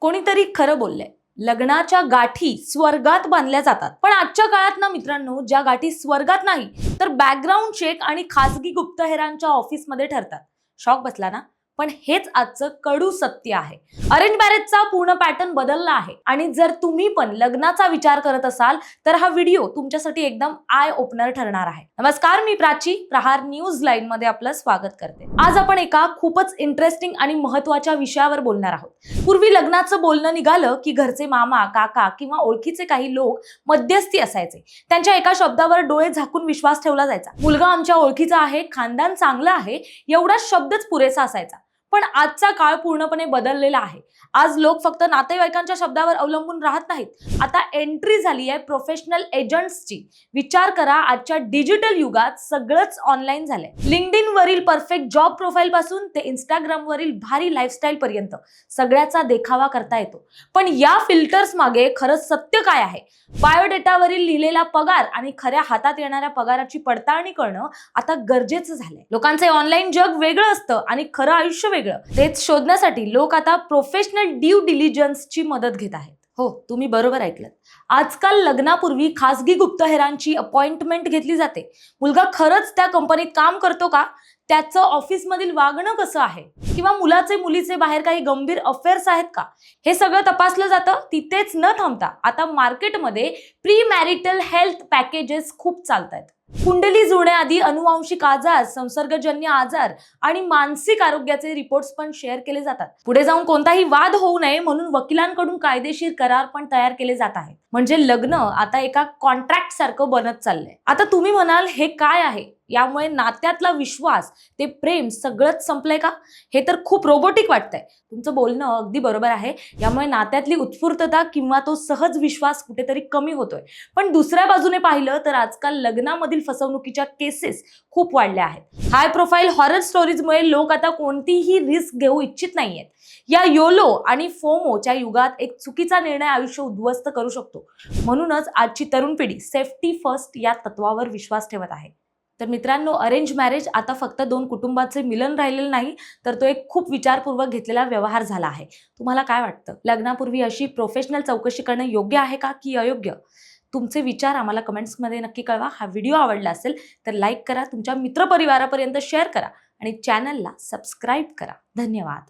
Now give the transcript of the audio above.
कोणीतरी खरं बोललंय, लग्नाच्या गाठी स्वर्गात बांधल्या जातात. पण आजच्या काळात ना मित्रांनो, ज्या गाठी स्वर्गात नाही तर बॅकग्राऊंड चेक आणि खासगी गुप्तहेरांच्या ऑफिसमध्ये ठरतात. शॉक बसला ना? पण हेच आजचं कडू सत्य आहे. अरेंज मॅरेजचा पूर्ण पॅटर्न बदलला आहे आणि जर तुम्ही पण लग्नाचा विचार करत असाल तर हा व्हिडिओ तुमच्यासाठी एकदम आय ओपनर ठरणार आहे. नमस्कार, मी प्राची. प्रहार न्यूज लाईन मध्ये आपलं स्वागत करते. आज आपण एका खूपच इंटरेस्टिंग आणि महत्त्वाच्या विषयावर बोलणार आहोत. पूर्वी लग्नाचं बोलणं निघालं की घरचे मामा, काका किंवा ओळखीचे काही लोक मध्यस्थी असायचे. त्यांच्या एका शब्दावर डोळे झाकून विश्वास ठेवला जायचा. मुलगा आमच्या ओळखीचा आहे, खानदान चांगलं आहे, एवढा शब्दच पुरेसा असायचा. पण आजचा काळ पूर्णपणे बदललेला आहे. आज लोक फक्त नातेवाईकांच्या शब्दावर अवलंबून राहत नाहीत. आता एंट्री झाली आहे प्रोफेशनल एजंट्सची. विचार करा, आजच्या डिजिटल युगात सगळंच ऑनलाईन झालंय. लिंक्डइन वरील परफेक्ट जॉब प्रोफाईल पासून ते इंस्टाग्राम वरील भारी लाईफस्टाईल पर्यंत सगळ्याचा देखावा करता येतो. पण या फिल्टर्स मागे खरंच सत्य काय आहे? बायोडेटावरील लिहिलेला पगार आणि खऱ्या हातात येणाऱ्या पगाराची पडताळणी करणं आता गरजेचं झालंय. लोकांचे ऑनलाईन जग वेगळं असतं आणि खरं आयुष्य वेगळं. तेच शोधण्यासाठी लोक आता प्रोफेशनल ड्यू डिलिजन्सची मदत घेत आहेत. हो, तुम्ही बरोबर ऐकलं. आजकाल लग्नापूर्वी खासगी गुप्तहेरांची अपॉइंटमेंट घेतली जाते. मुलगा खरंच त्या कंपनीत काम करतो का? त्याचं ऑफिसमधील वागणं कसं आहे? किंवा मुलाचे मुलीचे बाहेर काही गंभीर अफेअर्स आहेत का? हे सगळं तपासलं जातं. तिथेच न थांबता आता मार्केटमध्ये प्री मॅरिटल हेल्थ पॅकेजेस खूप चालतात. कुंडली जुळण्याआधी अनुवांशिक आजार, संसर्गजन्य आजार आणि मानसिक आरोग्याचे रिपोर्ट्स पण शेअर केले जातात. पुढे जाऊन कोणताही वाद होऊ नये म्हणून वकिलांकडून कायदेशीर करार पण तयार केले जात आहेत. म्हणजे लग्न आता एका कॉन्ट्रॅक्ट सारखं बनत चाललंय. आता तुम्ही म्हणाल, हे काय आहे? यामुळे नात्यातला विश्वास, ते प्रेम सगळंच संपलंय का? हे तर खूप रोबोटिक वाटतंय. तुमचं बोलणं अगदी बरोबर आहे. यामुळे नात्यातली उत्स्फूर्तता किंवा तो सहज विश्वास कुठेतरी कमी होतोय. पण दुसऱ्या बाजूने पाहिलं तर आजकाल लग्नामधील फसवणुकीच्या केसेस खूप वाढल्या आहेत. हाय प्रोफाईल हॉरर स्टोरीजमुळे लोक आता कोणतीही रिस्क घेऊ इच्छित नाहीयेत. या योलो आणि फोमोच्या युगात एक चुकीचा निर्णय आयुष्य उद्ध्वस्त करू शकतो. म्हणूनच आजची तरुण पिढी सेफ्टी फर्स्ट या तत्वावर विश्वास ठेवत आहे. तर मित्रांनो, अरेंज मॅरेज आता फक्त दोन कुटुंबाचे मिलन राहिलेलं नाही, तर तो एक खूप विचारपूर्वक घेतलेला व्यवहार झाला आहे. तुम्हाला काय वाटतं? लग्नापूर्वी अशी प्रोफेशनल चौकशी करणं योग्य आहे का की अयोग्य? तुमचे विचार आम्हाला कमेंट्समध्ये नक्की कळवा. हा व्हिडिओ आवडला असेल तर लाईक करा, तुमच्या मित्रपरिवारापर्यंत शेअर करा आणि चॅनलला सबस्क्राईब करा. धन्यवाद.